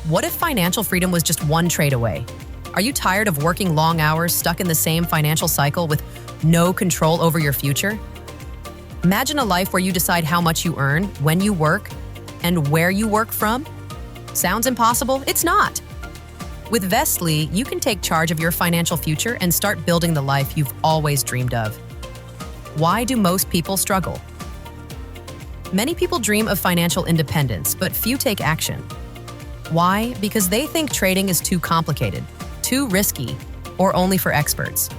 What if financial freedom was just one trade away? Are you tired of working long hours, stuck in the same financial cycle with no control over your future? Imagine a life where you decide how much you earn, when you work, and where you work from. Sounds impossible? It's not. With Vestlye, you can take charge of your financial future and start building the life you've always dreamed of. Why do most people struggle? Many people dream of financial independence, but few take action. Why? Because they think trading is too complicated, too risky, or only for experts.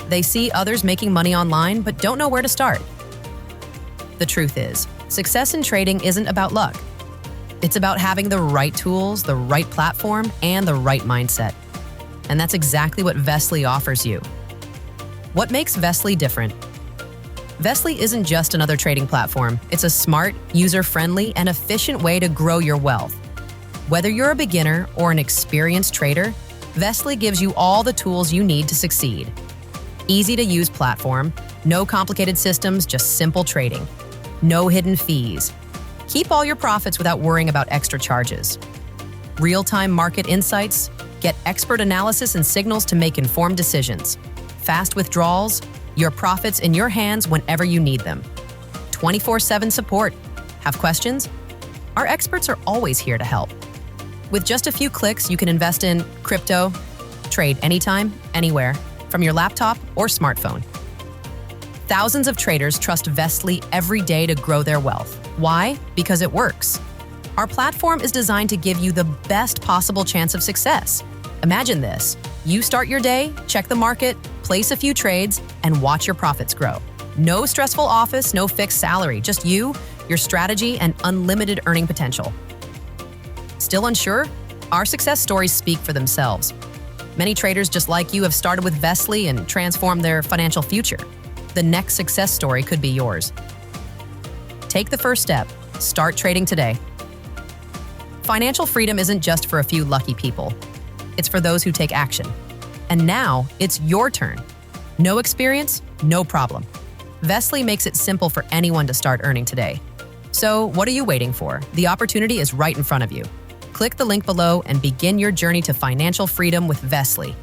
They see others making money online, but don't know where to start. The truth is, success in trading isn't about luck. It's about having the right tools, the right platform, and the right mindset. And that's exactly what Vestlye offers you. What makes Vestlye different? Vestlye isn't just another trading platform. It's a smart, user-friendly, and efficient way to grow your wealth. Whether you're a beginner or an experienced trader, Vestlye gives you all the tools you need to succeed. Easy-to-use platform, no complicated systems, just simple trading. No hidden fees. Keep all your profits without worrying about extra charges. Real-time market insights. Get expert analysis and signals to make informed decisions. Fast withdrawals. Your profits in your hands whenever you need them. 24/7 support. Have questions? Our experts are always here to help. With just a few clicks, you can invest in crypto, trade anytime, anywhere, from your laptop or smartphone. Thousands of traders trust Vestlye every day to grow their wealth. Why? Because it works. Our platform is designed to give you the best possible chance of success. Imagine this. You start your day, check the market, place a few trades, and watch your profits grow. No stressful office, no fixed salary, just you, your strategy, and unlimited earning potential. Still unsure? Our success stories speak for themselves. Many traders just like you have started with Vestlye and transformed their financial future. The next success story could be yours. Take the first step. Start trading today. Financial freedom isn't just for a few lucky people. It's for those who take action. And now, it's your turn. No experience? No problem. Vestlye makes it simple for anyone to start earning today. So, what are you waiting for? The opportunity is right in front of you. Click the link below and begin your journey to financial freedom with Vestlye.